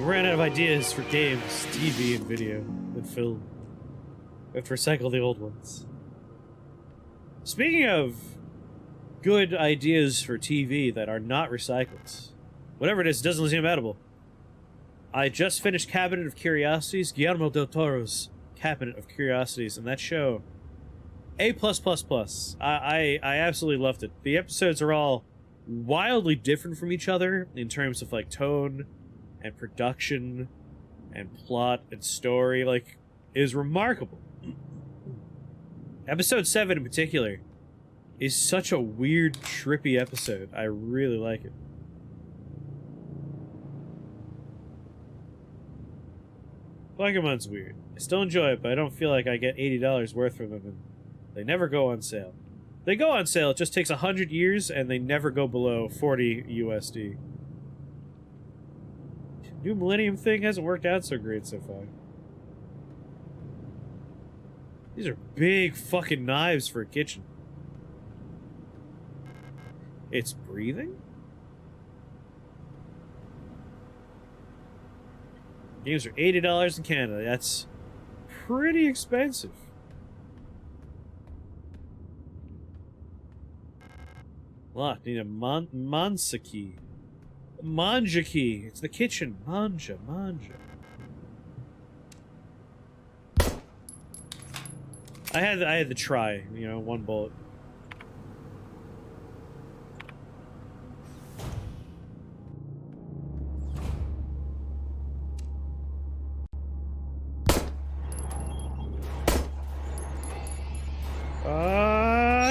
ran out of ideas for games, TV, and video, and film. We have to recycle the old ones. Speaking of good ideas for TV that are not recycled, whatever it is, it doesn't seem edible. I just finished Cabinet of Curiosities, Guillermo del Toro's Cabinet of Curiosities, and that show, A+++. I absolutely loved it. The episodes are all wildly different from each other in terms of, like, tone and production and plot and story. Like, it is remarkable. Episode 7 in particular is such a weird, trippy episode. I really like it. Pokemon's weird. I still enjoy it, but I don't feel like I get $80 worth from them, and they never go on sale. They go on sale, it just takes 100 years, and they never go below 40 USD. New Millennium thing hasn't worked out so great so far. These are big fucking knives for a kitchen. It's breathing? Games are $80 in Canada. That's pretty expensive. Look, need a Mansa key. Manja key. It's the kitchen. Manja. I had to try, you know, one bullet.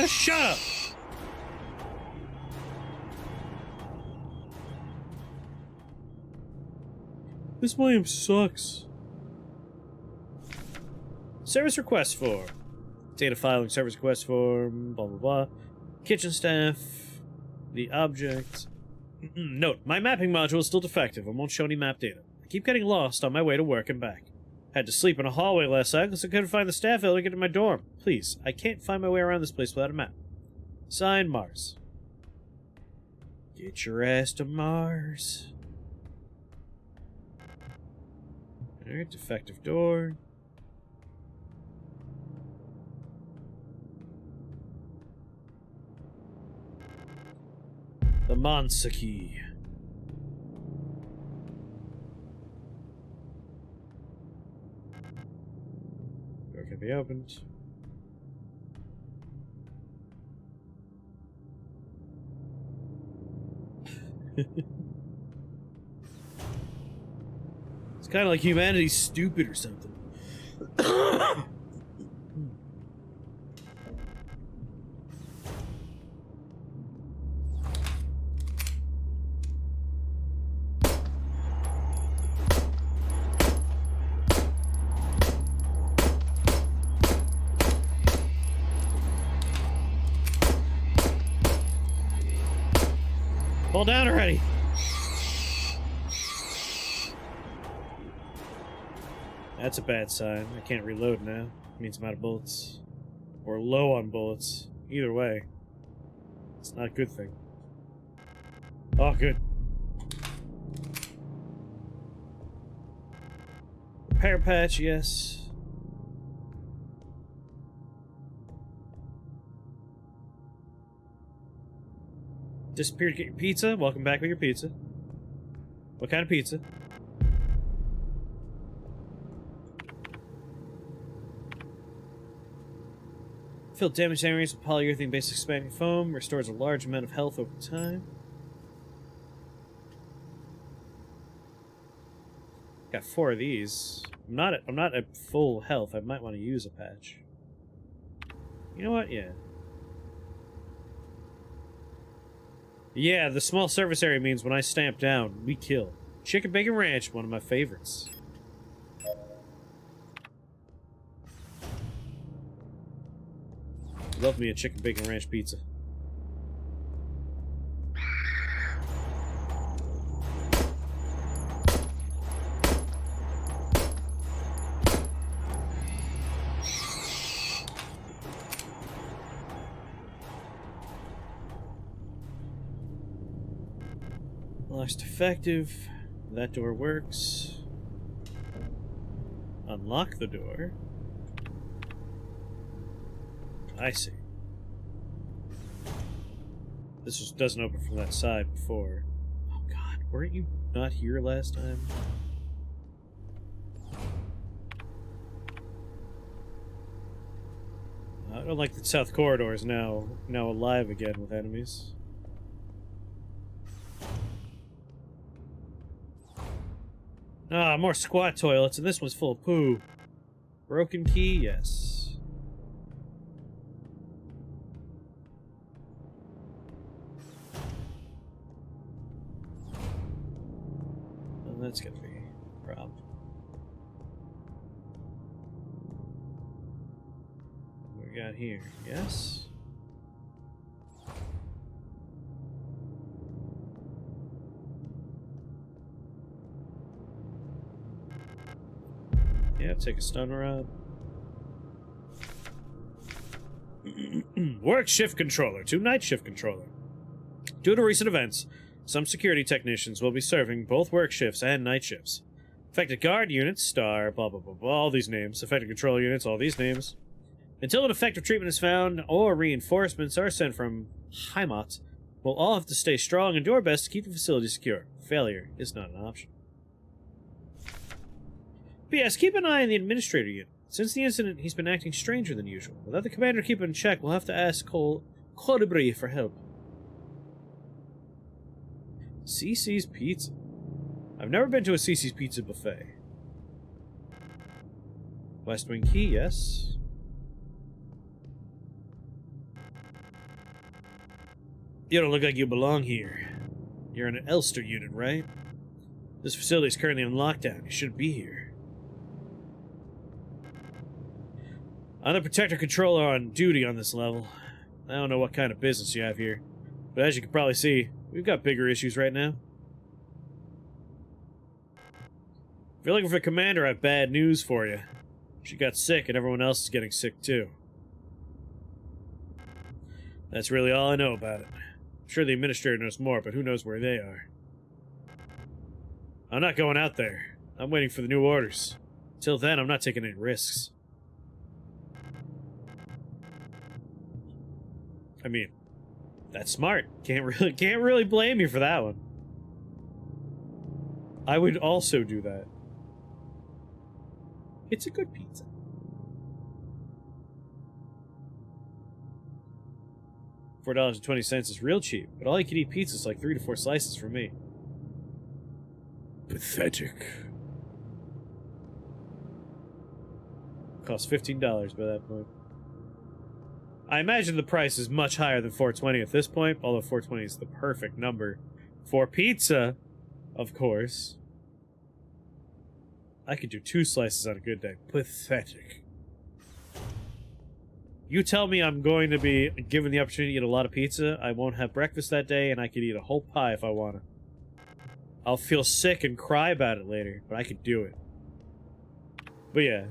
Shut up! This volume sucks. Service request form. Data filing service request form, blah blah blah. Kitchen staff. The object. Note, my mapping module is still defective and won't show any map data. I keep getting lost on my way to work and back. Had to sleep in a hallway last night because I couldn't find the staff elevator to get to my dorm. Please, I can't find my way around this place without a map. Signed, Mars. Get your ass to Mars. Alright, defective door. The Mansa key. Door can be opened. It's kind of like humanity's stupid or something. Fall down already. That's a bad sign. I can't reload now. It means I'm out of bullets. Or low on bullets. Either way. It's not a good thing. Oh, good. Repair patch, yes. Disappeared to get your pizza? Welcome back with your pizza. What kind of pizza? Fill damaged areas with polyurethane-based expanding foam. Restores a large amount of health over time. Got 4 of these. I'm not at full health. I might want to use a patch. You know what? Yeah. Yeah, the small surface area means when I stamp down, we kill. Chicken Bacon Ranch, one of my favorites. Love me a Chicken Bacon Ranch pizza. Lock's defective. That door works. Unlock the door. I see. This just doesn't open from that side before. Oh god, weren't you not here last time? I don't like that South Corridor is now alive again with enemies. Ah, more squat toilets, and this one's full of poo. Broken key, yes. Well, that's gonna be a problem. What we got here? Yes. Yeah, take a stun rod. Work shift controller to night shift controller. Due to recent events, some security technicians will be serving both work shifts and night shifts. Affected guard units, star, blah blah blah blah, all these names. Affected control units, all these names. Until an effective treatment is found or reinforcements are sent from Heimat, we'll all have to stay strong and do our best to keep the facility secure. Failure is not an option. P.S. Keep an eye on the administrator unit. Since the incident, he's been acting stranger than usual. Without the commander keeping in check, we'll have to ask Colibri for help. CC's Pizza. I've never been to a CC's Pizza buffet. West Wing key, yes. You don't look like you belong here. You're in an Elster unit, right? This facility is currently on lockdown. You shouldn't be here. I'm the Protector Controller on duty on this level. I don't know what kind of business you have here, but as you can probably see, we've got bigger issues right now. If you're looking for the commander, I have bad news for you. She got sick and everyone else is getting sick too. That's really all I know about it. I'm sure the administrator knows more, but who knows where they are. I'm not going out there. I'm waiting for the new orders. Till then, I'm not taking any risks. I mean, that's smart. Can't really blame you for that one. I would also do that. It's a good pizza. $4.20 is real cheap, but all you can eat pizza is like 3 to 4 slices for me. Pathetic. Costs $15 by that point. I imagine the price is much higher than $4.20 at this point, although $4.20 is the perfect number for pizza, of course. I could do 2 slices on a good day. Pathetic. You tell me I'm going to be given the opportunity to eat a lot of pizza, I won't have breakfast that day, and I could eat a whole pie if I want to. I'll feel sick and cry about it later, but I could do it. But yeah,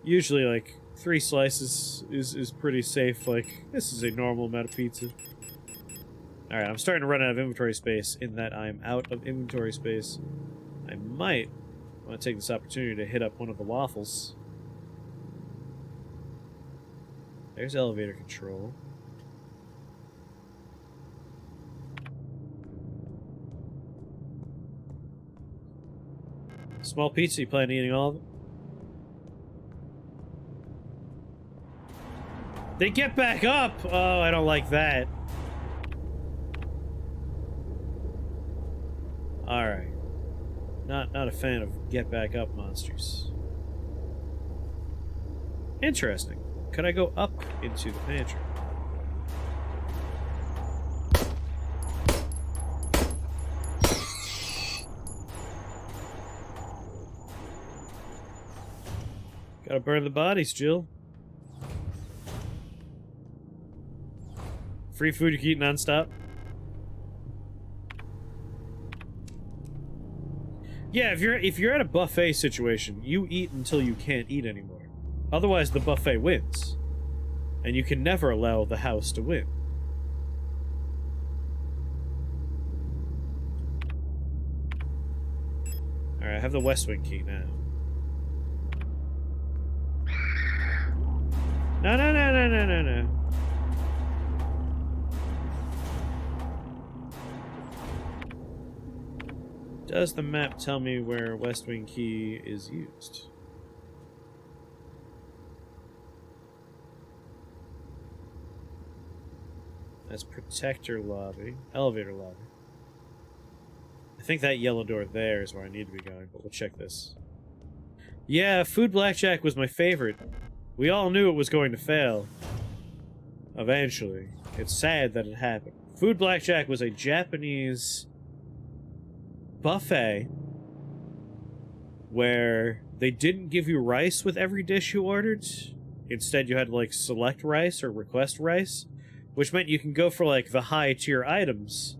usually like 3 slices is pretty safe. Like, this is a normal amount of pizza. Alright, I'm starting to run out of inventory space in that I'm out of inventory space. I might want to take this opportunity to hit up one of the waffles. There's elevator control. Small pizza, you plan on eating all of it? They get back up! Oh, I don't like that. Alright. Not a fan of get back up monsters. Interesting. Could I go up into the pantry? Gotta burn the bodies, Jill. Free food you can eat nonstop. Yeah, if you're at a buffet situation, you eat until you can't eat anymore. Otherwise, the buffet wins. And you can never allow the house to win. Alright, I have the West Wing key now. No, no, no, no, no, no, no. Does the map tell me where West Wing key is used? That's protector lobby. Elevator lobby. I think that yellow door there is where I need to be going, but we'll check this. Yeah, food blackjack was my favorite. We all knew it was going to fail. Eventually. It's sad that it happened. Food blackjack was a Japanese buffet where they didn't give you rice with every dish you ordered. Instead, you had to, like, select rice or request rice, which meant you can go for, like, the high-tier items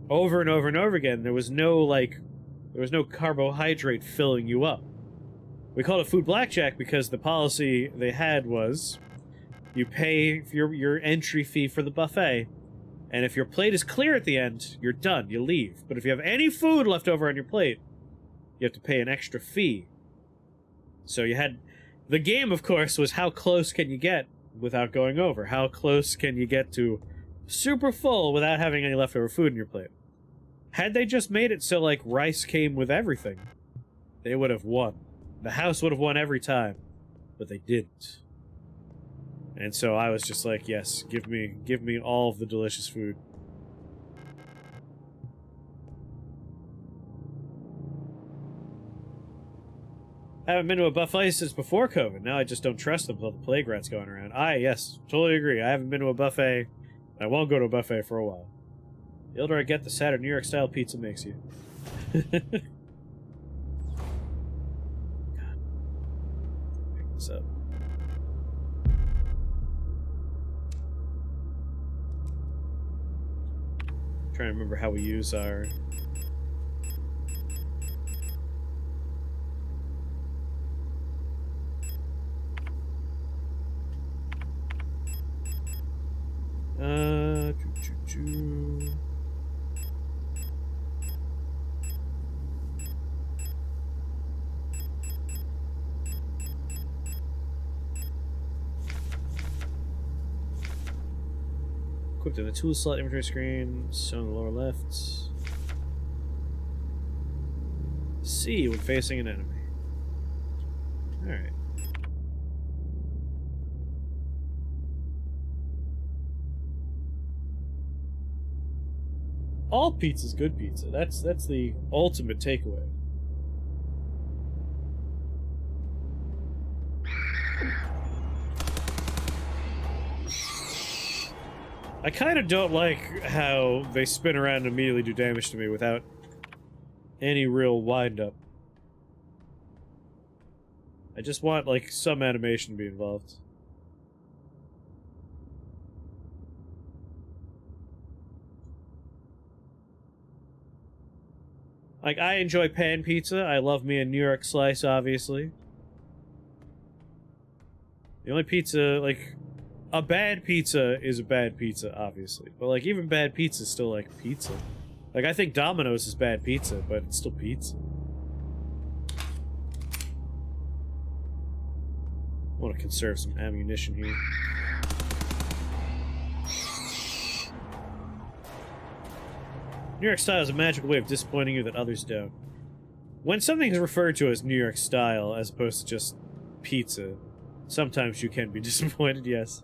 over and over and over again. There was no carbohydrate filling you up. We called it food blackjack because the policy they had was you pay your entry fee for the buffet, and if your plate is clear at the end, you're done, you leave. But if you have any food left over on your plate, you have to pay an extra fee. So you had... The game, of course, was how close can you get without going over? How close can you get to super full without having any leftover food in your plate? Had they just made it so, like, rice came with everything, they would have won. The house would have won every time, but they didn't. And so I was just like, yes, give me all of the delicious food. I haven't been to a buffet since before COVID. Now I just don't trust them with all the plague rats going around. Yes, totally agree. I haven't been to a buffet. I won't go to a buffet for a while. The older I get, the sadder New York style pizza makes you. God. Pick this up. Trying to remember how we use our... Equipped in the tool slot inventory screen, so on the lower left. C when facing an enemy. Alright. All pizza's good pizza. That's the ultimate takeaway. I kind of don't like how they spin around and immediately do damage to me without any real wind-up. I just want, like, some animation to be involved. Like, I enjoy pan pizza. I love me a New York slice, obviously. The only pizza, like... A bad pizza is a bad pizza, obviously. But, like, even bad pizza is still, like, pizza. Like, I think Domino's is bad pizza, but it's still pizza. I want to conserve some ammunition here. New York style is a magical way of disappointing you that others don't. When something is referred to as New York style, as opposed to just pizza, sometimes you can be disappointed, yes.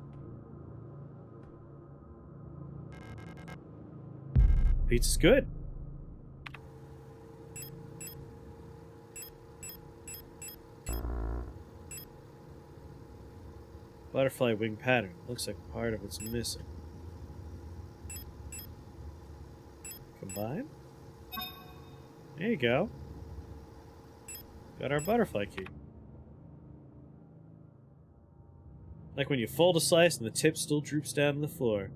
Pizza's good. Butterfly wing pattern. Looks like part of it's missing. Combine? There you go. Got our butterfly key. Like when you fold a slice and the tip still droops down to the floor.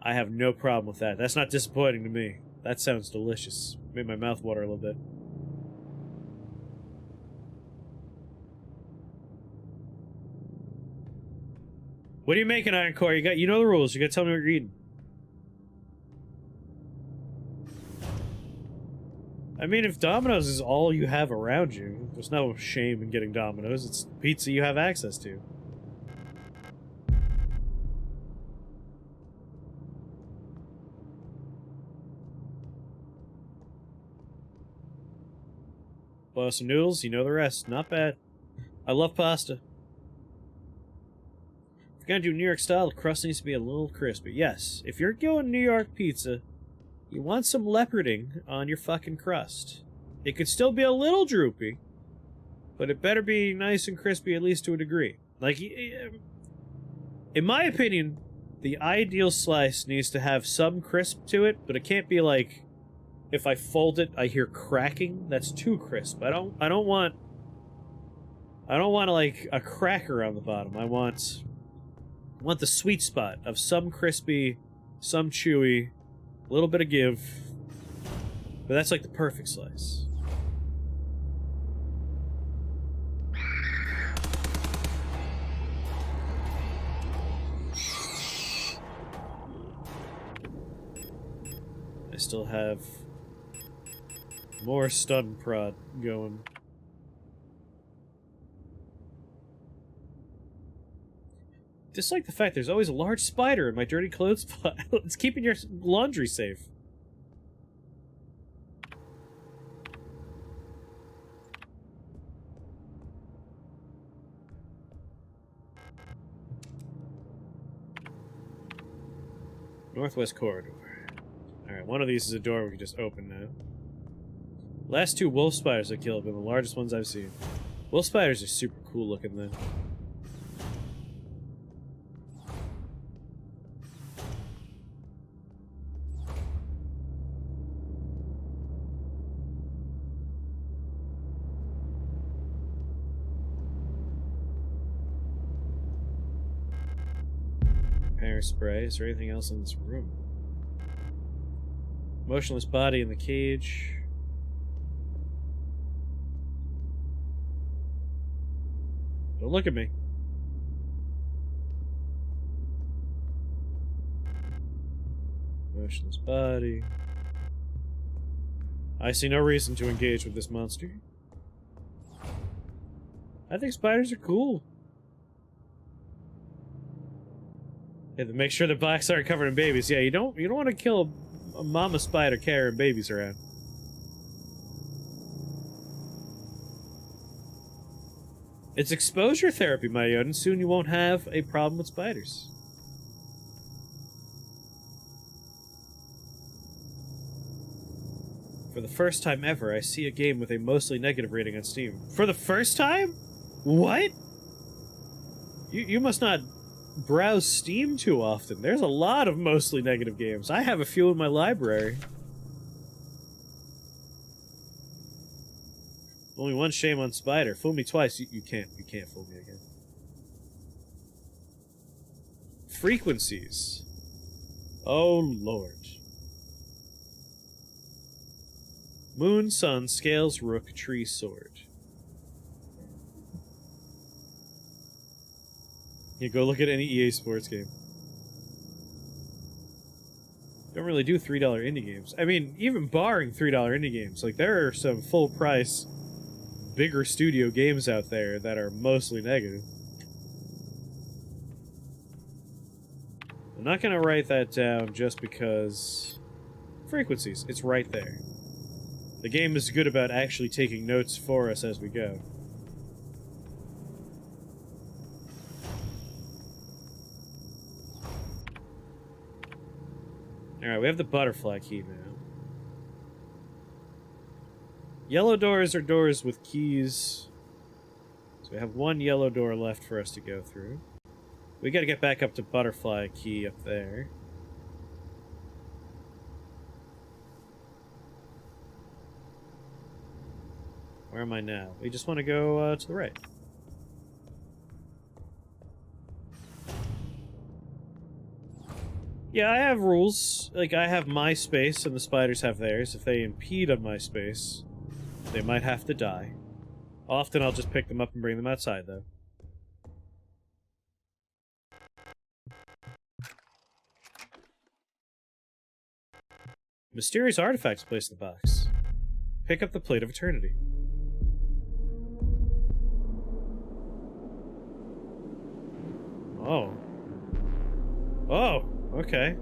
I have no problem with that. That's not disappointing to me. That sounds delicious. Made my mouth water a little bit. What are you making, Iron Core? You know the rules. You gotta tell me what you're eating. I mean, if Domino's is all you have around you, there's no shame in getting Domino's. It's pizza you have access to. Boil some noodles, you know the rest. Not bad. I love pasta. If you're gonna do New York style, the crust needs to be a little crispy. Yes, if you're going New York pizza, you want some leoparding on your fucking crust. It could still be a little droopy, but it better be nice and crispy at least to a degree. Like, in my opinion, the ideal slice needs to have some crisp to it, but it can't be like, if I fold it, I hear cracking. That's too crisp. I don't want like a cracker on the bottom. I want the sweet spot of some crispy, some chewy, a little bit of give. But that's like the perfect slice. I still have more stun prod going. Dislike the fact there's always a large spider in my dirty clothes pile. It's keeping your laundry safe. Northwest corridor. Alright, one of these is a door we can just open now. Last two wolf spiders I killed have been the largest ones I've seen. Wolf spiders are super cool looking though. Hair spray. Is there anything else in this room? Motionless body in the cage. Don't look at me. Motionless body. I see no reason to engage with this monster. I think spiders are cool. Yeah, to make sure the blacks aren't covered in babies. Yeah, you don't want to kill a mama spider carrying babies around. It's exposure therapy, my Yoden. Soon you won't have a problem with spiders. For the first time ever, I see a game with a mostly negative rating on Steam. For the first time? What? You must not browse Steam too often. There's a lot of mostly negative games. I have a few in my library. Only one shame on Spider. Fool me twice. You can't fool me again. Frequencies. Oh, Lord. Moon, sun, scales, rook, tree, sword. You go look at any EA Sports game. Don't really do $3 indie games. I mean, even barring $3 indie games, like there are some full price bigger studio games out there that are mostly negative. I'm not gonna write that down just because frequencies, it's right there. The game is good about actually taking notes for us as we go. Alright, we have the butterfly key now. Yellow doors are doors with keys. So we have one yellow door left for us to go through. We gotta get back up to butterfly key up there. Where am I now? We just want to go to the right. Yeah, I have rules. Like, I have my space and the spiders have theirs. If they impede on my space, they might have to die. Often I'll just pick them up and bring them outside, though. Mysterious artifacts placed in the box. Pick up the Plate of Eternity. Oh. Oh, okay.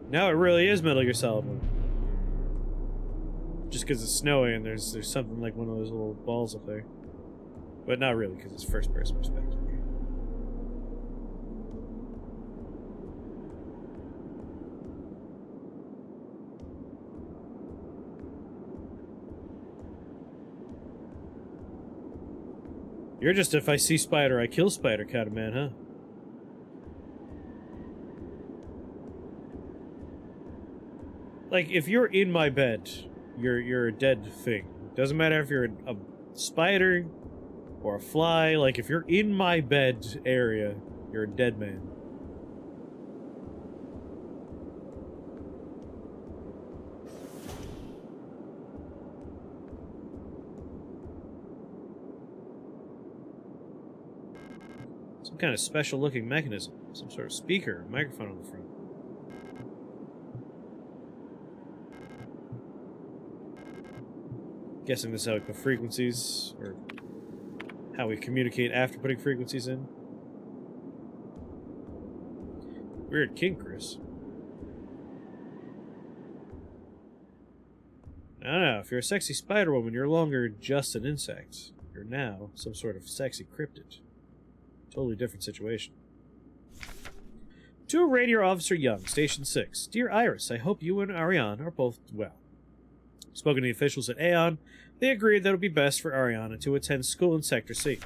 Now it really is Metal Gear Solid 1. Just because it's snowy and there's something like one of those little balls up there. But not really, because it's first-person perspective. You're just if I see spider, I kill spider kind of man, huh? Like, if you're in my bed, you're a dead thing. Doesn't matter if you're a spider or a fly. Like, if you're in my bed area, you're a dead man. Some kind of special-looking mechanism. Some sort of speaker, microphone on the front. Guessing this is how we put frequencies, or how we communicate after putting frequencies in. Weird kink, Chris. I don't know, if you're a sexy spider woman, you're no longer just an insect. You're now some sort of sexy cryptid. Totally different situation. To Radio Officer Young, Station 6. Dear Iris, I hope you and Ariane are both well. Spoken to the officials at Aeon, they agreed that it would be best for Ariana to attend school in Sector C.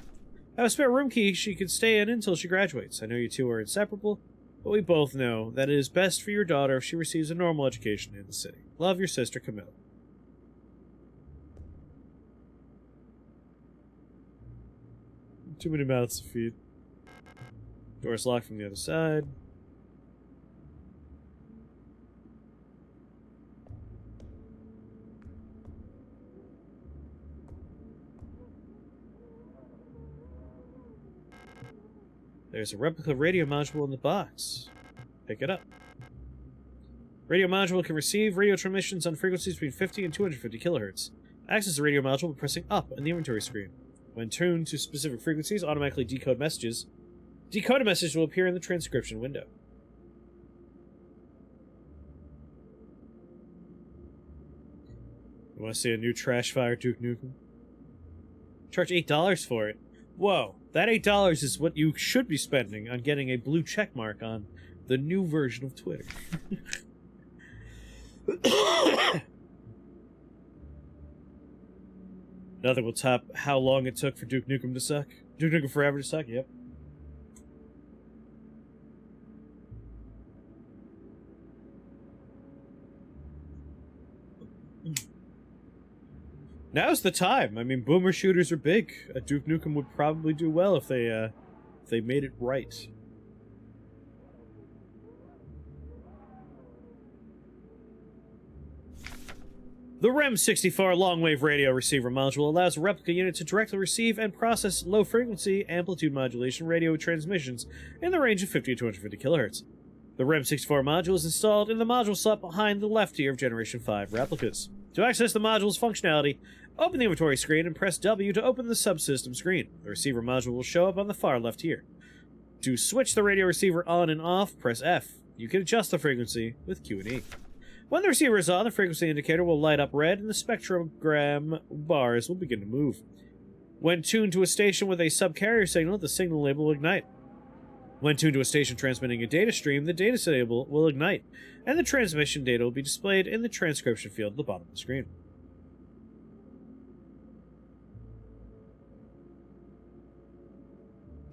I have a spare room key she could stay in until she graduates. I know you two are inseparable, but we both know that it is best for your daughter if she receives a normal education in the city. Love, your sister, Camilla. Too many mouths to feed. Door's locked from the other side. There's a replica radio module in the box. Pick it up. Radio module can receive radio transmissions on frequencies between 50 and 250 kilohertz. Access the radio module by pressing up on the inventory screen. When tuned to specific frequencies, automatically decode messages. Decoded message will appear in the transcription window. You want to see a new trash fire Duke Nukem? Charge $8 for it. Whoa, that $8 is what you should be spending on getting a blue check mark on the new version of Twitter. Nothing will top how long it took for Duke Nukem to suck. Duke Nukem Forever to suck, yep. Now's the time. I mean, boomer shooters are big. A Duke Nukem would probably do well if they made it right. The REM-64 long-wave radio receiver module allows a replica unit to directly receive and process low-frequency amplitude modulation radio transmissions in the range of 50 to 250 kilohertz. The REM-64 module is installed in the module slot behind the left tier of Generation 5 replicas. To access the module's functionality, open the inventory screen and press W to open the subsystem screen. The receiver module will show up on the far left here. To switch the radio receiver on and off, press F. You can adjust the frequency with Q and E. When the receiver is on, the frequency indicator will light up red and the spectrogram bars will begin to move. When tuned to a station with a subcarrier signal, the signal label will ignite. When tuned to a station transmitting a data stream, the data label will ignite, and the transmission data will be displayed in the transcription field at the bottom of the screen.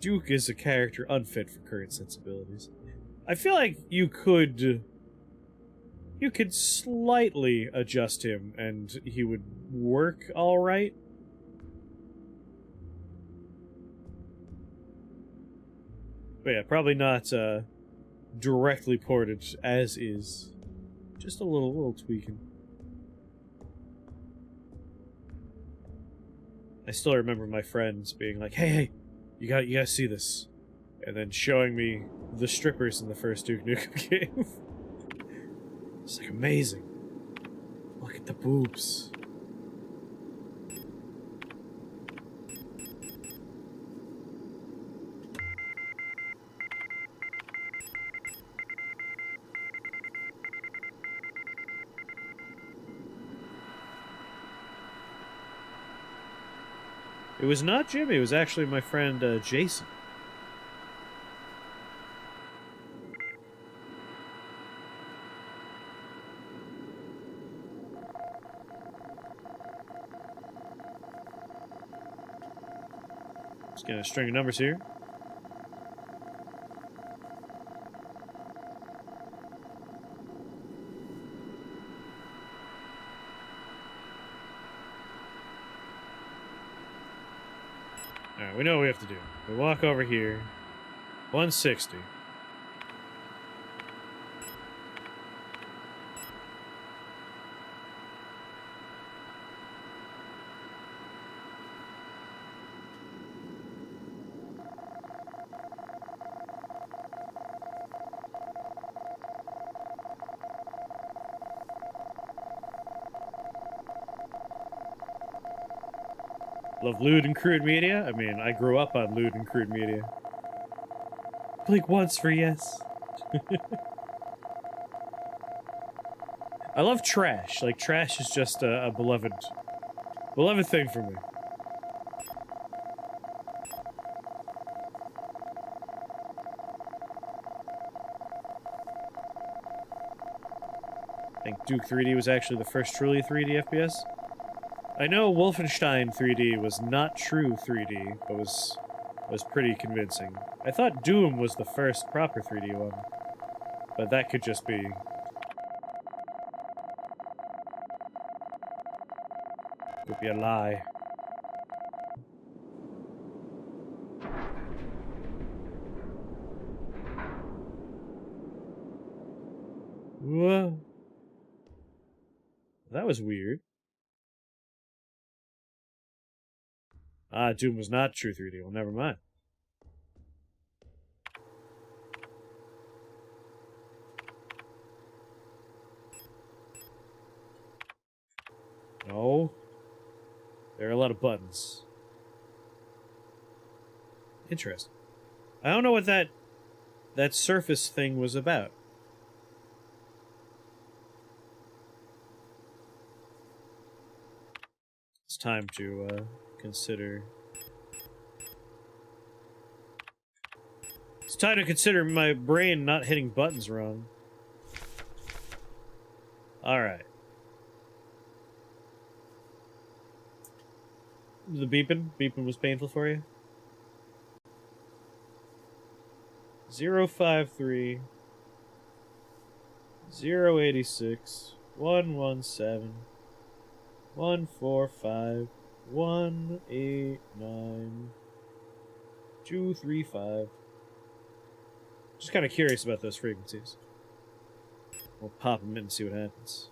Duke is a character unfit for current sensibilities. I feel like you could slightly adjust him and he would work alright. But yeah, probably not directly ported as is. Just a little tweaking. I still remember my friends being like, hey, you gotta see this. And then showing me the strippers in the first Duke Nukem game. It's like amazing. Look at the boobs. It was not Jimmy, it was actually my friend Jason. Just getting a string of numbers here. Alright, we know what we have to do. We walk over here. 160. Love lewd and crude media. I mean, I grew up on lewd and crude media. Blink once for yes. I love trash. Like, trash is just a beloved thing for me. I think Duke 3D was actually the first truly 3D FPS. I know Wolfenstein 3D was not true 3D, but was pretty convincing. I thought Doom was the first proper 3D one, but that could just be... could be a lie. Whoa. That was weird. Ah, Doom was not true 3D. Well, never mind. No. There are a lot of buttons. Interesting. I don't know what that surface thing was about. It's time to consider... It's time to consider my brain not hitting buttons wrong. Alright. The beeping? Beeping was painful for you? 053 086 117 145 189 235. Just kind of curious about those frequencies. We'll pop them in and see what happens.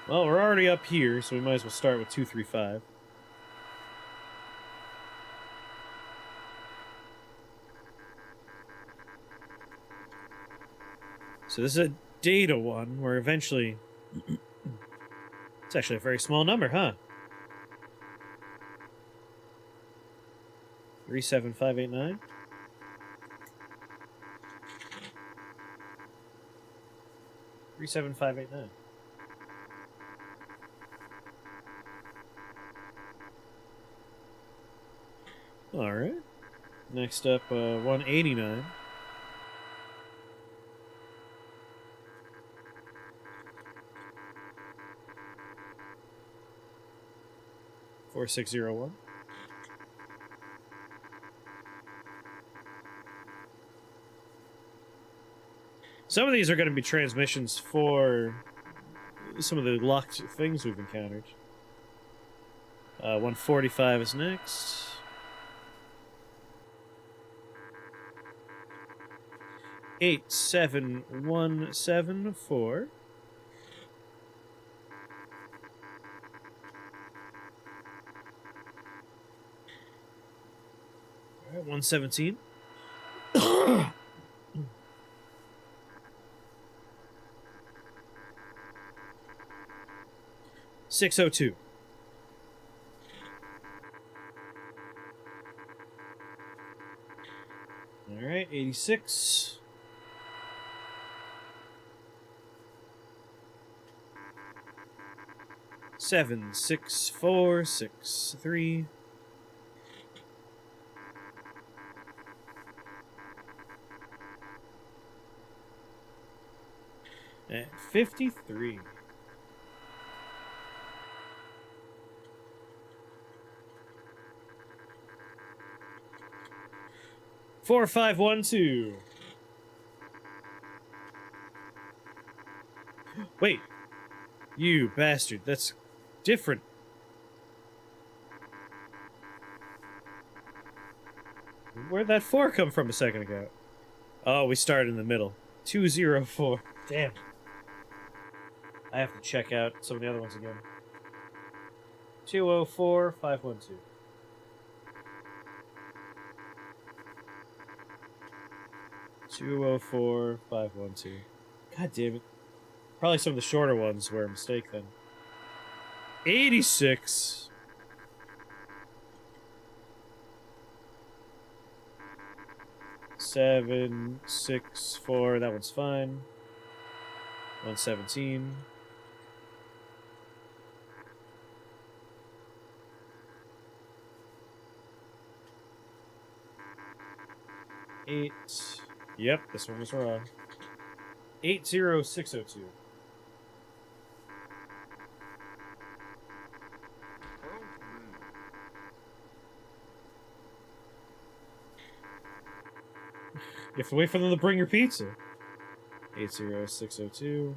Well, we're already up here, so we might as well start with 235. So this is a data one, where eventually... It's actually a very small number, huh? 37589. Three 7,589. All right. Next up, 189. Four 601. Some of these are going to be transmissions for some of the locked things we've encountered. 145 is next. 87174. All right, 117. 602. Alright, 86. Seven, 6, 4, 6, 3. And 53. Four, 5, 1, 2. Wait. You bastard. That's different. Where'd that 4 come from a second ago? Oh, we started in the middle. 204. Damn. I have to check out some of the other ones again. 204, 512. Two oh four 512. God damn it. Probably some of the shorter ones were a mistake then. 86. Seven, 6, 4. That one's fine. 117. Eight. Yep, this one was wrong. 80602. You have to wait for them to bring your pizza. 80602.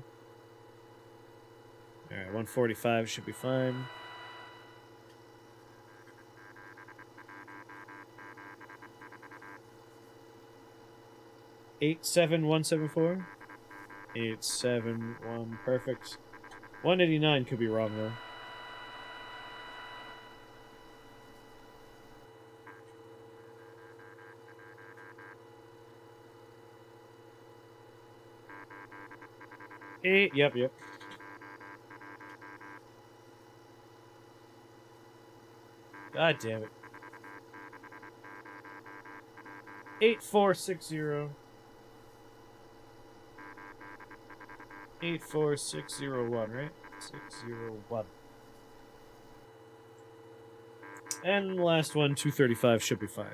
Alright, 145 should be fine. Eight seven 174. 871, perfect. 189 could be wrong though. Eight, yep. God damn it. 8460. 84601, right? 601. And the last one, 235, should be fine.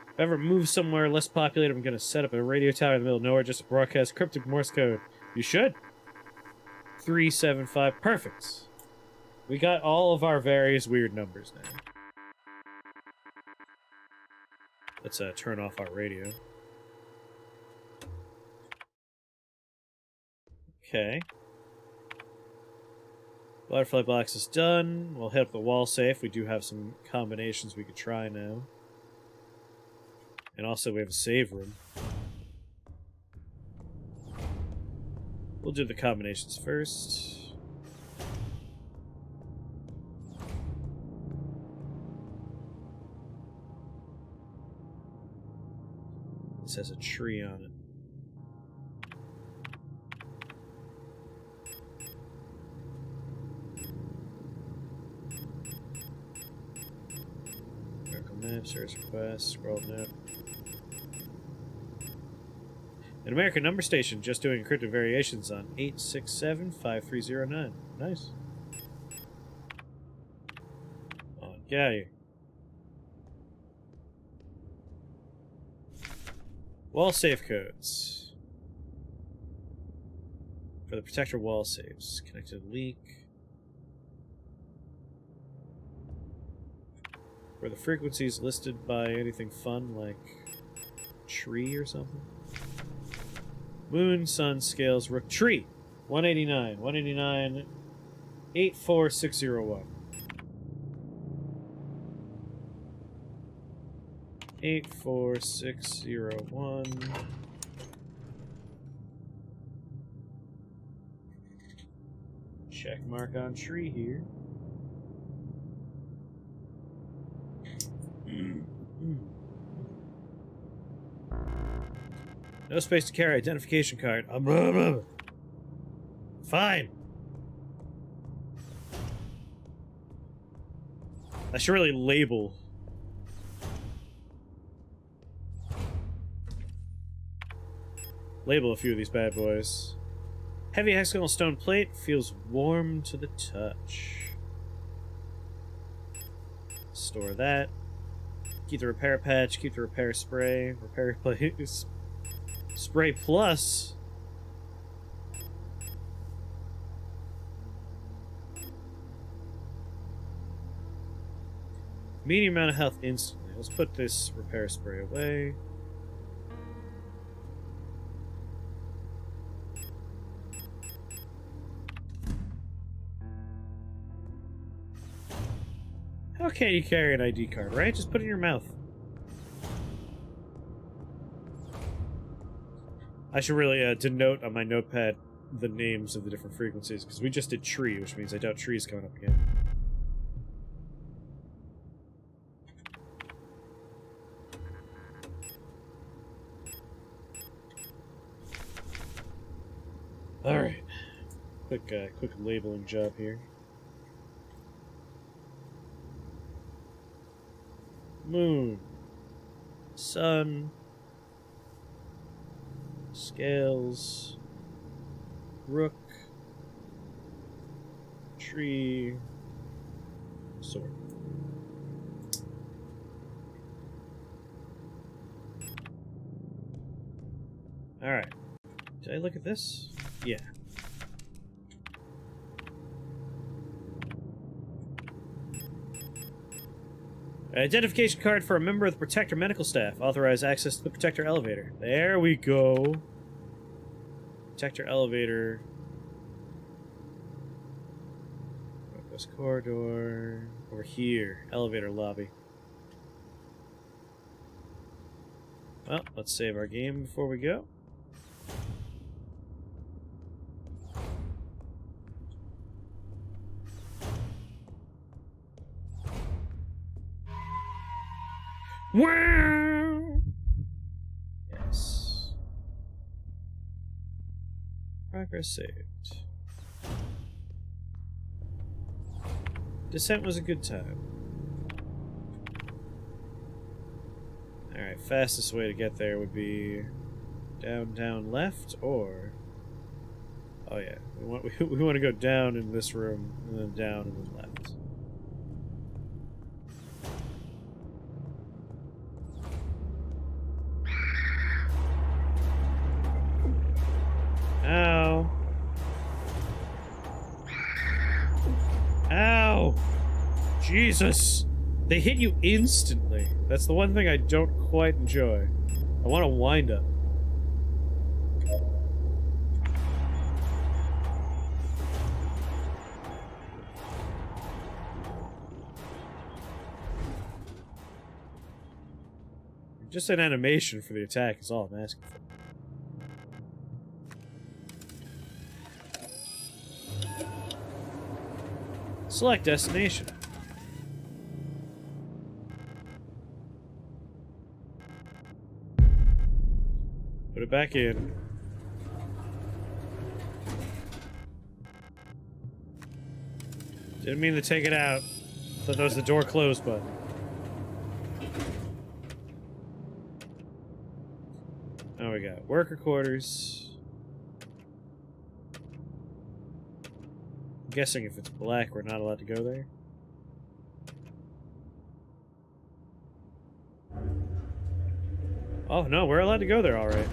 If I ever move somewhere less populated, I'm going to set up a radio tower in the middle of nowhere just to broadcast cryptic Morse code. You should. 375. Perfect. We got all of our various weird numbers now. Let's turn off our radio. Okay. Butterfly box is done. We'll hit up the wall safe. We do have some combinations we could try now. And also we have a save room. We'll do the combinations first. This has a tree on it. Miracle map, service request, scroll note. An American number station just doing encrypted variations on 867-5309. Nice. Oh, get out of here. Wall safe codes. For the protector wall safes. Connected leak. Were the frequencies listed by anything fun like tree or something? Moon, sun, scales, rook, tree. 189. 189. 84601. 84601. Check mark on tree here. No space to carry identification card. Fine. I should really label. Label a few of these bad boys. Heavy hexagonal stone plate feels warm to the touch. Store that. Keep the repair patch, keep the repair spray. Repair place. Spray plus. Medium amount of health instantly. Let's put this repair spray away. How can you carry an ID card, right? Just put it in your mouth. I should really denote on my notepad the names of the different frequencies, because we just did tree, which means I doubt tree is coming up again. Alright. Quick labeling job here. Moon. Sun. Scales. Rook. Tree. Sword. Alright. Did I look at this? Yeah. Identification card for a member of the Protector medical staff. Authorize access to the Protector elevator. There we go. Protector elevator. This corridor. Over here. Elevator lobby. Well, let's save our game before we go. Wow! Yes. Progress saved. Descent was a good time. Alright, fastest way to get there would be down, down, left, or... Oh yeah, we want to go down in this room, and then down, and then left. Ow. Ow! Jesus! They hit you instantly. That's the one thing I don't quite enjoy. I want to wind up. Just an animation for the attack is all I'm asking for. Select destination. Put it back in. Didn't mean to take it out. Thought that was the door closed button. Now we got worker quarters. I'm guessing if it's black, we're not allowed to go there. Oh no, we're allowed to go there, all right.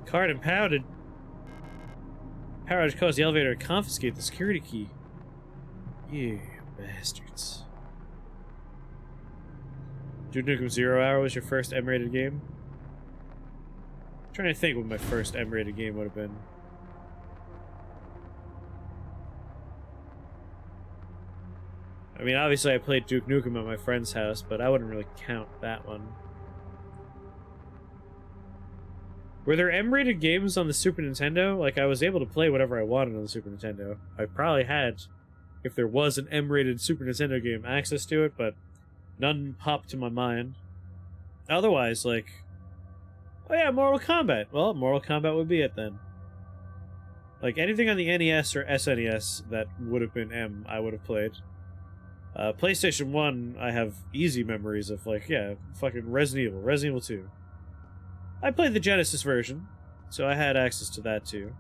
Card impounded. Power outage caused the elevator to confiscate the security key. You bastards. Duke Nukem 0 Hour was your first M-rated game? I'm trying to think what my first M-rated game would have been. I mean, obviously I played Duke Nukem at my friend's house, but I wouldn't really count that one. Were there M-rated games on the Super Nintendo? Like, I was able to play whatever I wanted on the Super Nintendo. I probably had, if there was an M-rated Super Nintendo game, access to it, but none popped to my mind. Otherwise, like... Oh yeah, Mortal Kombat. Well, Mortal Kombat would be it then. Like, anything on the NES or SNES that would have been M, I would have played. PlayStation 1, I have easy memories of, like, yeah, fucking Resident Evil 2. I played the Genesis version, so I had access to that too.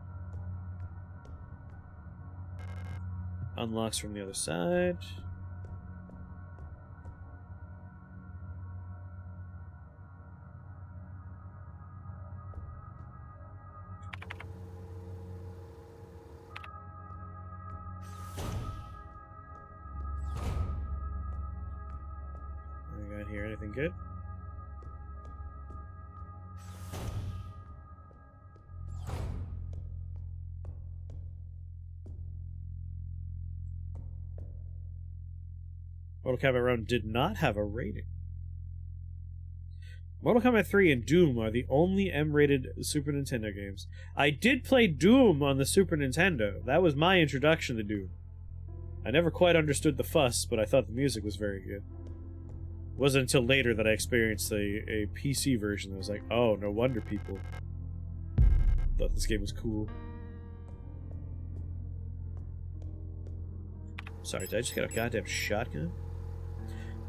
Unlocks from the other side. What do we got here? Anything good? Mortal Kombat Run did not have a rating. Mortal Kombat 3 and Doom are the only M-rated Super Nintendo games. I did play Doom on the Super Nintendo. That was my introduction to Doom. I never quite understood the fuss, but I thought the music was very good. It wasn't until later that I experienced a PC version that was like, oh, no wonder people thought this game was cool. Sorry, did I just get a goddamn shotgun?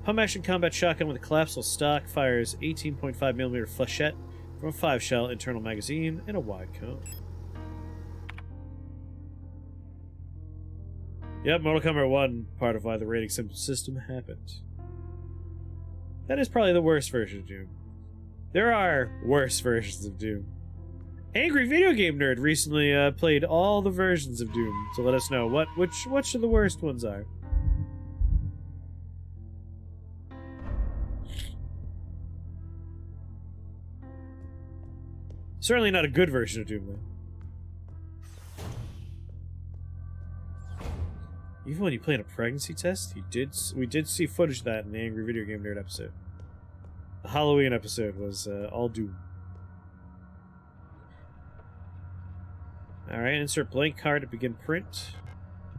Pump-action combat shotgun with a collapsible stock fires 18.5mm flechette from a 5-shell internal magazine and a wide cone. Yep, Mortal Kombat 1, part of why the rating system happened. That is probably the worst version of Doom. There are worse versions of Doom. Angry Video Game Nerd recently played all the versions of Doom to let us know which of the worst ones are. Certainly not a good version of Doom, though. Even when you play in a pregnancy test, we did see footage of that in the Angry Video Game Nerd episode. The Halloween episode was all Doom. Alright, insert blank card to begin print.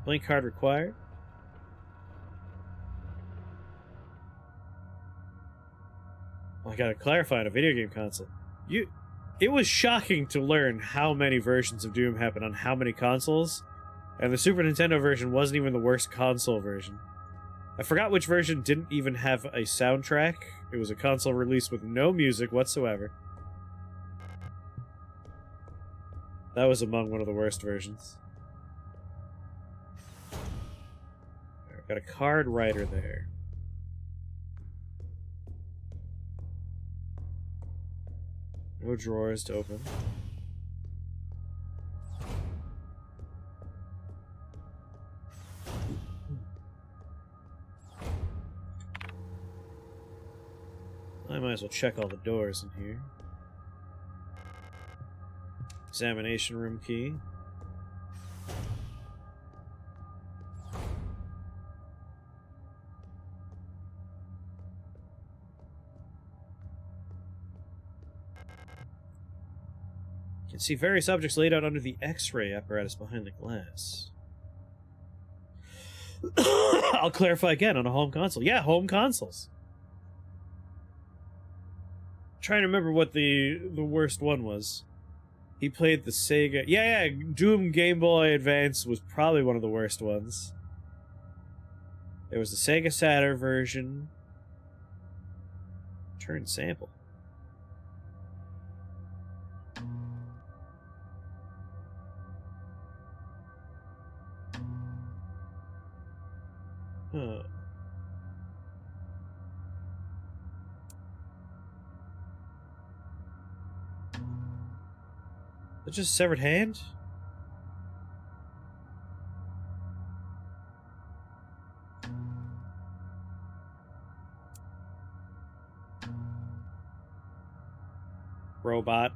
Blank card required. Oh, I gotta clarify on a video game console. It was shocking to learn how many versions of Doom happen on how many consoles, and the Super Nintendo version wasn't even the worst console version. I forgot which version didn't even have a soundtrack. It was a console release with no music whatsoever. That was among one of the worst versions. I've got a card writer there. No drawers to open. I might as well check all the doors in here. Examination room key. You can see various objects laid out under the X-ray apparatus behind the glass. I'll clarify again on a home console. Yeah, home consoles. I'm trying to remember what the worst one was. He played the Sega... Yeah, Doom Game Boy Advance was probably one of the worst ones. There was the Sega Saturn version. Turn sample. Huh. It's just severed hand? Robot.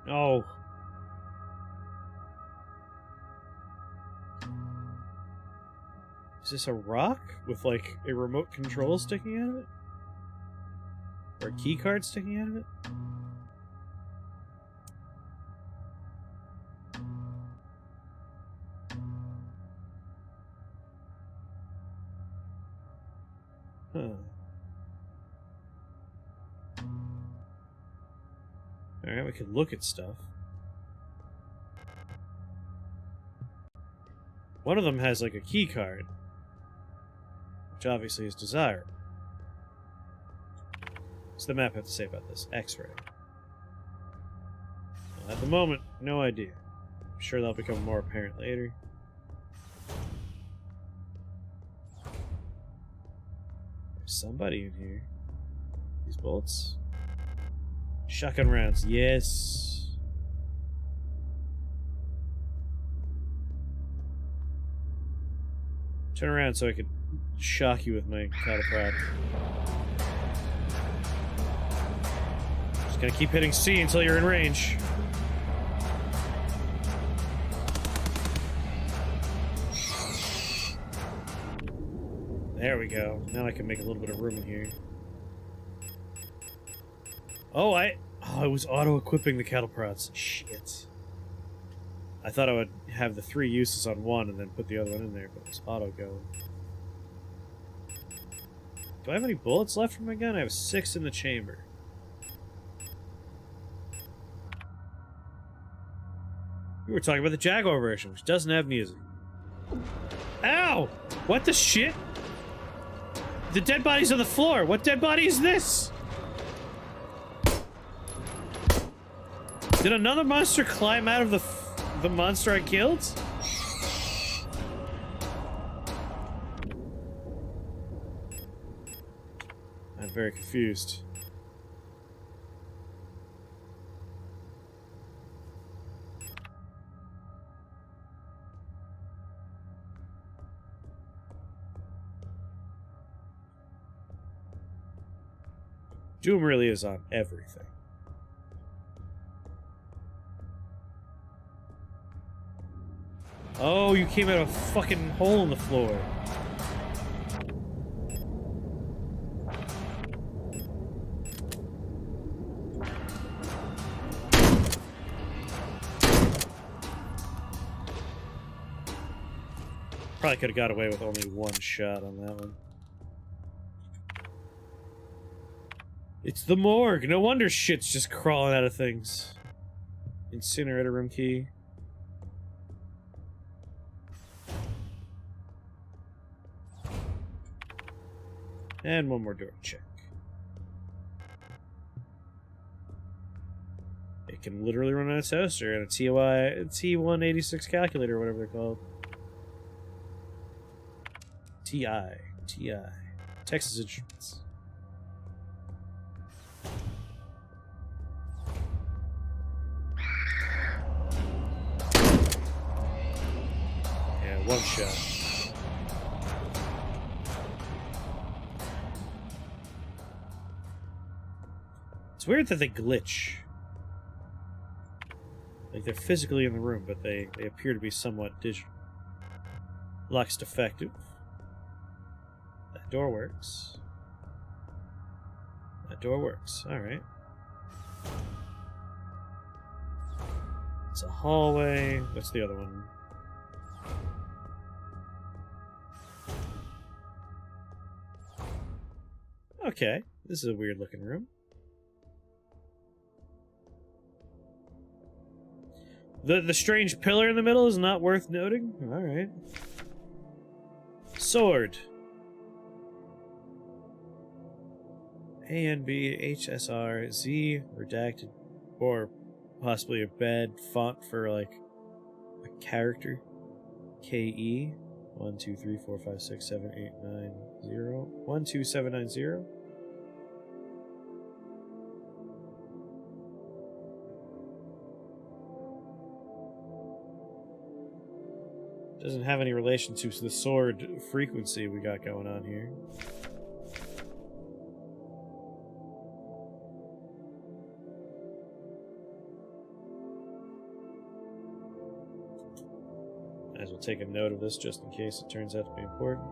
Oh. Is this a rock with, like, a remote control sticking out of it? Or a key card sticking out of it? Huh. Alright, we could look at stuff. One of them has, like, a key card, which obviously is desirable. What's the map have to say about this? X-ray. Well, at the moment, no idea. I'm sure that'll become more apparent later. There's somebody in here. These bullets. Shotgun rounds, yes. Turn around so I can shock you with my catapult. Just gonna keep hitting C until you're in range. There we go. Now I can make a little bit of room in here. Oh, I was auto-equipping the cattle prods. Shit. I thought I would have the 3 uses on one and then put the other one in there, but it was auto-going. Do I have any bullets left from my gun? I have 6 in the chamber. We were talking about the Jaguar version, which doesn't have music. Ow! What the shit? The dead body's on the floor! What dead body is this? Did another monster climb out of the monster I killed? I'm very confused. Doom really is on everything. Oh, you came out of a fucking hole in the floor. Probably could have got away with only 1 shot on that one. It's the morgue. No wonder shit's just crawling out of things. Incinerator room key. And 1 more door to check. It can literally run on its toaster and a T186 calculator, or whatever they're called. TI. Texas Instruments. Yeah, 1 shot. It's weird that they glitch. Like, they're physically in the room, but they appear to be somewhat digital. Lock's defective. That door works. That door works. Alright. It's a hallway. What's the other one? Okay. This is a weird looking room. The strange pillar in the middle is not worth noting? Alright. Sword. A and B, HSR, Z, redacted, or possibly a bad font for, like, a character. KE. 1, 2, 3, 4, 5, 6, 7, 8, 9, 0. 1, 2, 7, 9, 0. Doesn't have any relation to the sword frequency we got going on here. Might as well take a note of this just in case it turns out to be important.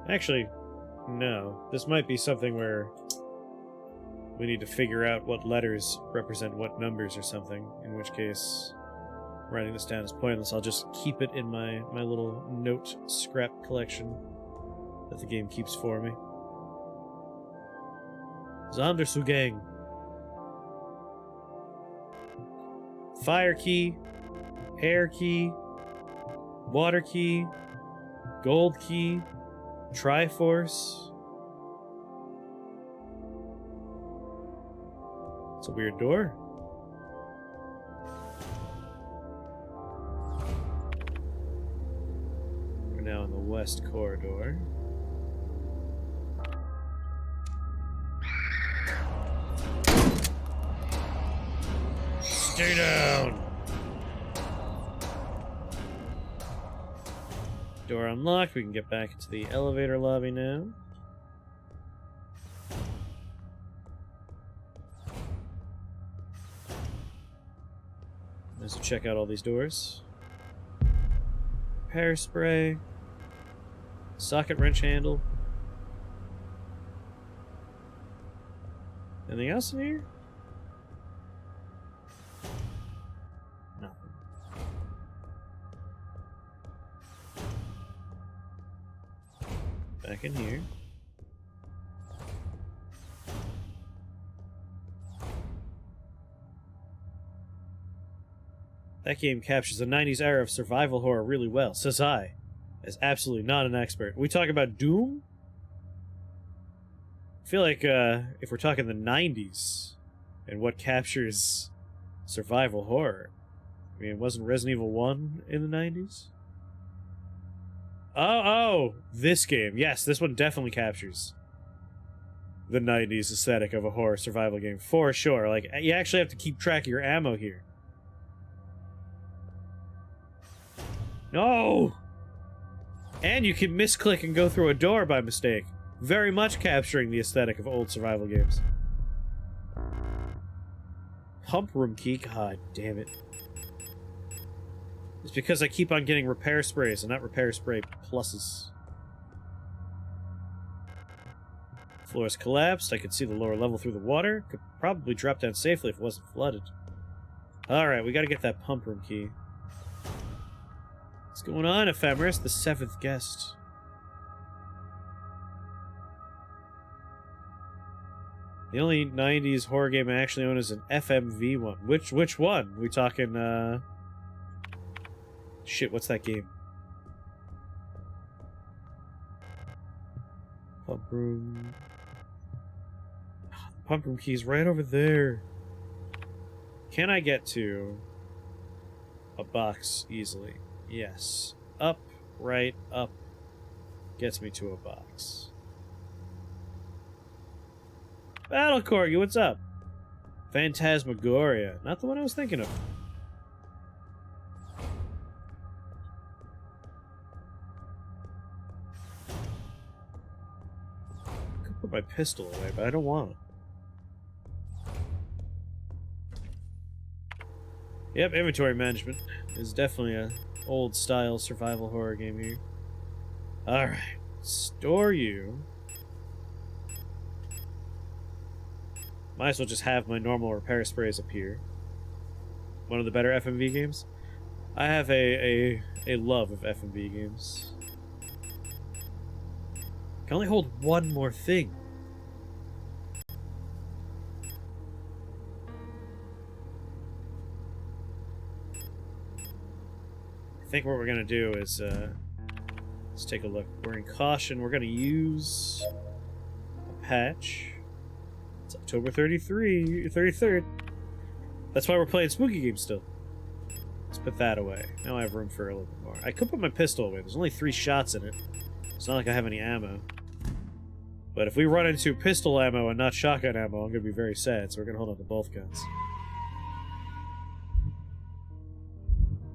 Actually, no. This might be something where we need to figure out what letters represent what numbers or something, in which case writing this down is pointless. I'll just keep it in my little note scrap collection that the game keeps for me. Sonderzugang. Fire key, air key, water key, gold key, Triforce. It's a weird door. We're now in the west corridor. Stay down! Door unlocked. We can get back into the elevator lobby now. Let's check out all these doors. Repair spray. Socket wrench handle. Anything else in here? Nothing. Back in here. That game captures the 90s era of survival horror really well, says I, as absolutely not an expert. We talk about Doom? I feel like if we're talking the 90s and what captures survival horror, I mean, wasn't Resident Evil 1 in the 90s? Oh, this game. Yes, this one definitely captures the 90s aesthetic of a horror survival game, for sure. Like, you actually have to keep track of your ammo here. No! And you can misclick and go through a door by mistake. Very much capturing the aesthetic of old survival games. Pump room key? God damn it. It's because I keep on getting repair sprays and not repair spray pluses. Floor's collapsed. I could see the lower level through the water. Could probably drop down safely if it wasn't flooded. Alright, we gotta get that pump room key. What's going on, Ephemeris? The seventh guest. The only 90s horror game I actually own is an FMV one. Which one? We talking, Shit, what's that game? Pump room. Pump room key's right over there. Can I get to a box easily? Yes. Up, right, up. Gets me to a box. Battle Corgi, what's up? Phantasmagoria. Not the one I was thinking of. I could put my pistol away, but I don't want it. Yep, inventory management is definitely a old style survival horror game here. Alright. Store you. Might as well just have my normal repair sprays up here. One of the better FMV games. I have a love of FMV games. I can only hold one more thing. I think what we're gonna do is let's take a look. We're in caution. We're gonna use a patch. It's October 33rd. That's why we're playing spooky games still. Let's put that away. Now I have room for a little bit more. I could put my pistol away. There's only 3 shots in it. It's not like I have any ammo. But if we run into pistol ammo and not shotgun ammo, I'm gonna be very sad, so we're gonna hold on to both guns.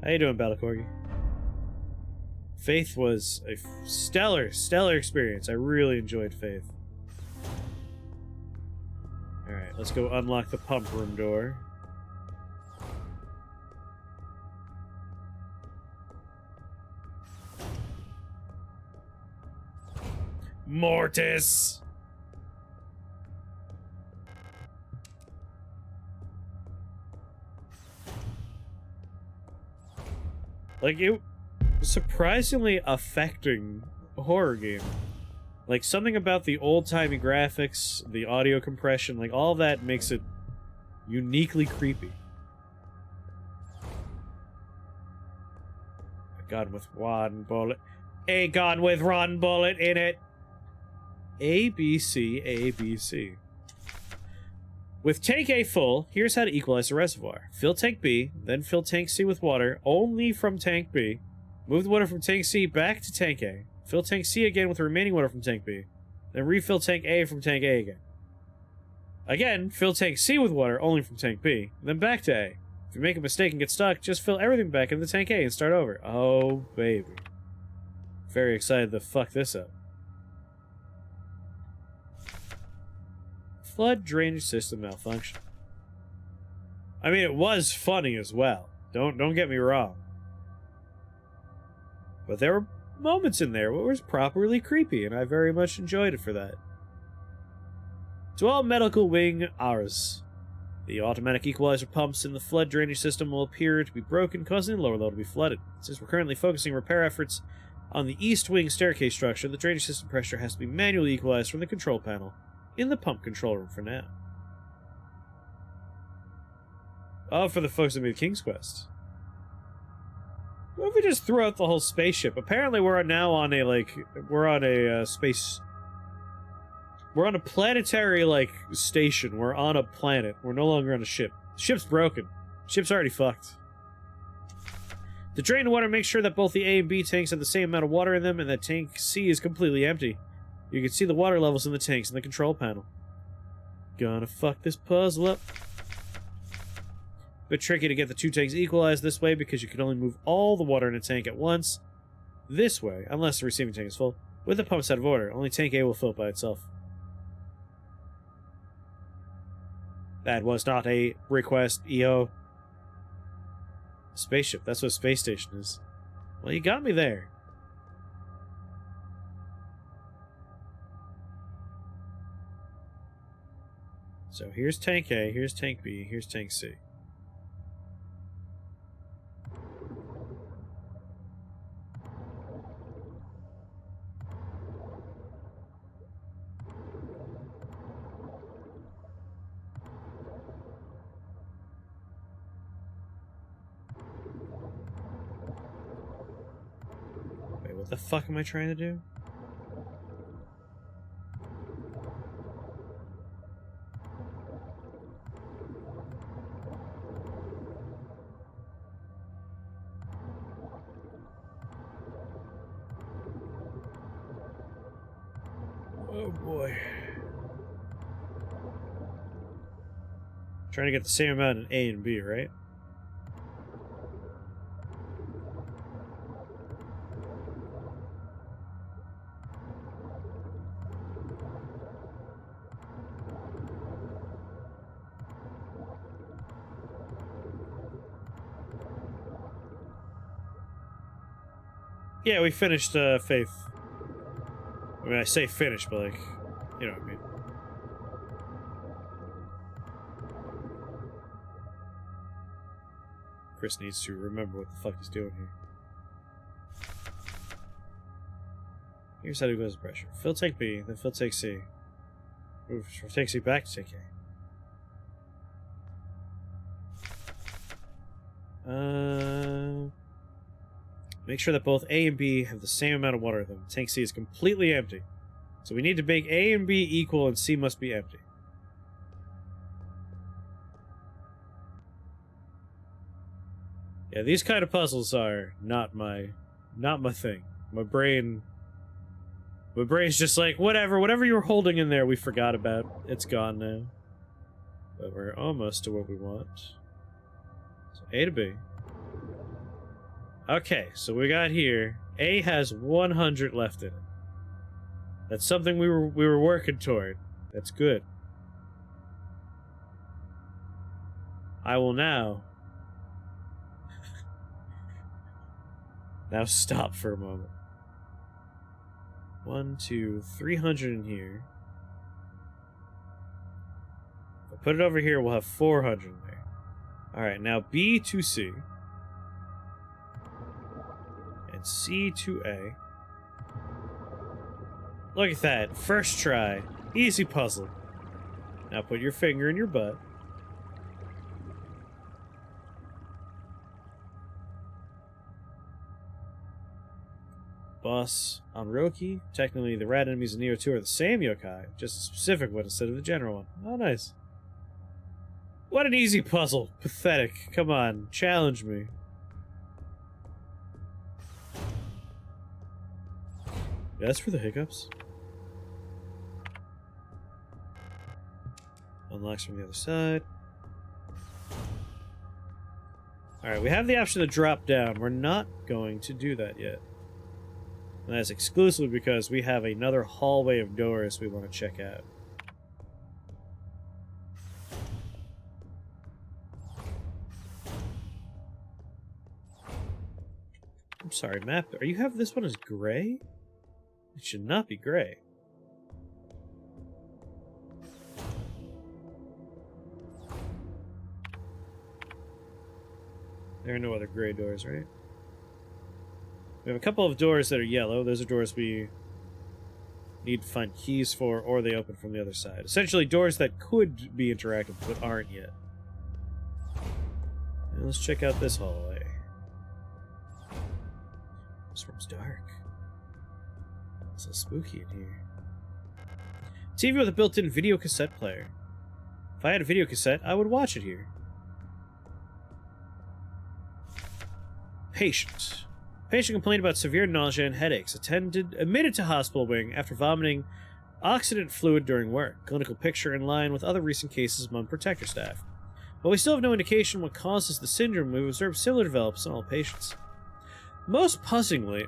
How you doing, Battle Corgi? Faith was a stellar experience. I really enjoyed Faith. Alright, let's go unlock the pump room door. Mortis! Like, it was surprisingly affecting horror game. Like, something about the old-timey graphics, the audio compression, like, all that makes it uniquely creepy. A gun with one bullet. A gun with one bullet in it. A, B, C, A, B, C. With tank A full, here's how to equalize the reservoir. Fill tank B, then fill tank C with water, only from tank B. Move the water from tank C back to tank A. Fill tank C again with the remaining water from tank B. Then refill tank A from tank A again. Again, fill tank C with water only from tank B, then back to A. If you make a mistake and get stuck, just fill everything back into tank A and start over. Oh, baby. Very excited to fuck this up. Flood drainage system malfunction. I mean, it was funny as well. Don't get me wrong. But there were moments in there where it was properly creepy, and I very much enjoyed it for that. To all medical wing ours. The automatic equalizer pumps in the flood drainage system will appear to be broken, causing the lower level to be flooded. Since we're currently focusing repair efforts on the east wing staircase structure, the drainage system pressure has to be manually equalized from the control panel in the pump control room for now. Oh, for the folks that made King's Quest. What if we just threw out the whole spaceship? Apparently we're now on a, like, we're on a, space... We're on a planetary, like, station. We're on a planet. We're no longer on a ship. The ship's broken. The ship's already fucked. To drain the water, make sure that both the A and B tanks have the same amount of water in them and that tank C is completely empty. You can see the water levels in the tanks in the control panel. Gonna fuck this puzzle up. Bit tricky to get the two tanks equalized this way because you can only move all the water in a tank at once. This way, unless the receiving tank is full. With the pumps out of order, only tank A will fill by itself. That was not a request, EO. Spaceship, that's what a space station is. Well, you got me there. So here's tank A, here's tank B, here's tank C. Wait, what the fuck am I trying to do? Oh boy. Trying to get the same amount in A and B, right? Yeah, we finished Faith. I mean, I say finished, but like, you know what I mean. Chris needs to remember what the fuck he's doing here. Here's how to go to pressure. Fill tank B, then fill tank C. Move from tank C back to tank A. Make sure that both A and B have the same amount of water in them. Tank C is completely empty. So we need to make A and B equal and C must be empty. Yeah, these kind of puzzles are not my thing. My brain's just like, whatever you were holding in there we forgot about. It's gone now. But we're almost to what we want. So A to B. Okay, so we got here. A has 100 left in it. That's something we were working toward. That's good. I will now stop for a moment. 1, 2, 300 in here. If I put it over here, we'll have 400 in there. Alright, now B to C. And C to A. Look at that. First try. Easy puzzle. Now put your finger in your butt. Boss on Roki. Technically, the rat enemies in Neo 2 are the same yokai, just a specific one instead of the general one. Oh, nice. What an easy puzzle. Pathetic. Come on, challenge me. Yeah, that's for the hiccups. Unlocks from the other side. Alright, we have the option to drop down. We're not going to do that yet. And that's exclusively because we have another hallway of doors we want to check out. I'm sorry, map. Are you have this one as gray? It should not be gray. There are no other gray doors, right? We have a couple of doors that are yellow. Those are doors we need to find keys for, or they open from the other side. Essentially, doors that could be interactive, but aren't yet. And let's check out this hallway. This room's dark. It's so spooky in here. TV with a built-in video cassette player. If I had a video cassette, I would watch it here. Patient. Patient complained about severe nausea and headaches. Admitted to hospital wing after vomiting oxidant fluid during work. Clinical picture in line with other recent cases among protector staff. While we still have no indication what causes the syndrome, we've observed similar developments in all patients. Most puzzlingly,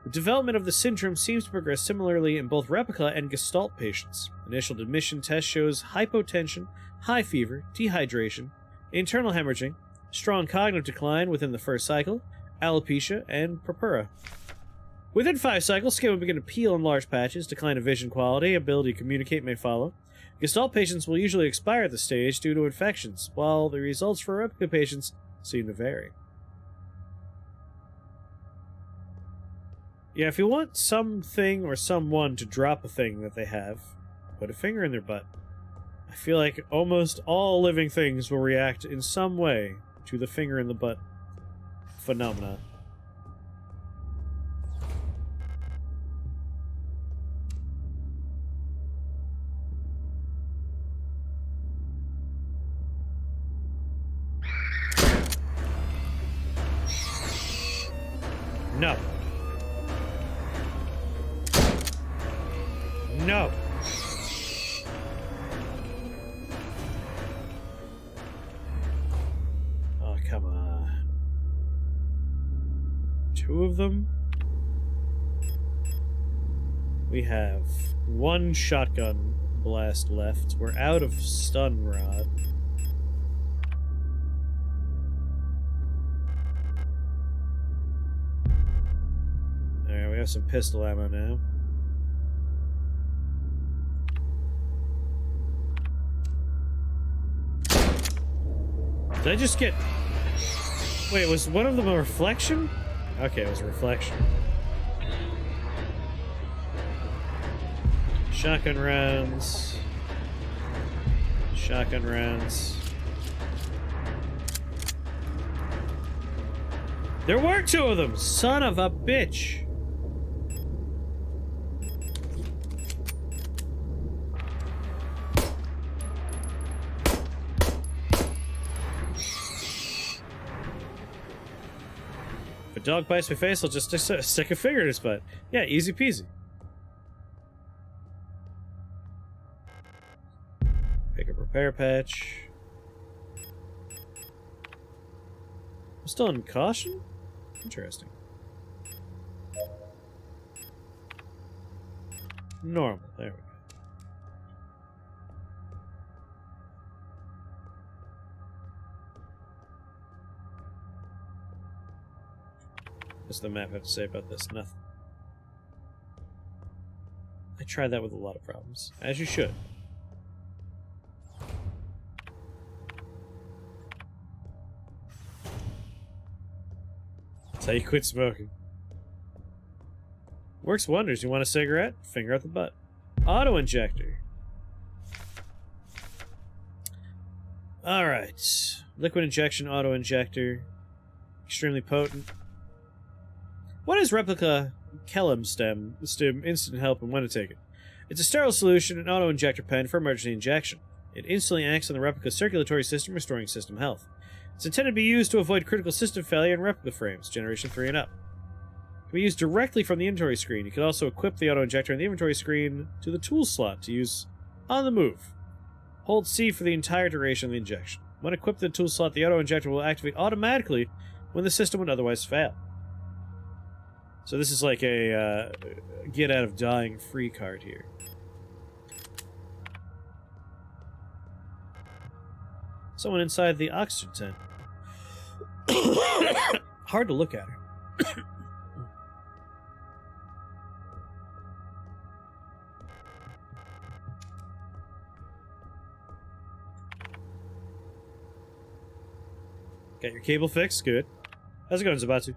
the development of the syndrome seems to progress similarly in both replica and Gestalt patients. Initial admission test shows hypotension, high fever, dehydration, internal hemorrhaging, strong cognitive decline within the first cycle, alopecia, and purpura. Within 5 cycles, skin will begin to peel in large patches, decline of vision quality, ability to communicate may follow. Gestalt patients will usually expire at this stage due to infections, while the results for replica patients seem to vary. Yeah, if you want something or someone to drop a thing that they have, put a finger in their butt. I feel like almost all living things will react in some way to the finger in the butt phenomena. No. No. Oh, come on. 2 of them? We have 1 shotgun blast left. We're out of stun rod. Alright, we have some pistol ammo now. Did I just get... Wait, was one of them a reflection? Okay, it was a reflection. Shotgun rounds. Shotgun rounds. There were 2 of them! Son of a bitch! If a dog bites my face, I'll just stick a finger in his butt. Yeah, easy peasy. Pick up repair patch. I'm still in caution? Interesting. Normal. There we What's the map have to say about this? Nothing. I tried that with a lot of problems. As you should. That's how you quit smoking. Works wonders. You want a cigarette? Finger out the butt. Auto injector. Alright. Liquid injection, auto injector. Extremely potent. What is replica Kellam stem instant help and when to take it? It's a sterile solution, an auto injector pen for emergency injection. It instantly acts on the replica's circulatory system, restoring system health. It's intended to be used to avoid critical system failure in replica frames, generation 3 and up. It can be used directly from the inventory screen. You can also equip the auto injector in the inventory screen to the tool slot to use on the move. Hold C for the entire duration of the injection. When equipped in the tool slot, the auto injector will activate automatically when the system would otherwise fail. So this is like a get out of dying free card here. Someone inside the oxygen tent. Hard to look at her. Got your cable fixed? Good. How's it going, Zabatu?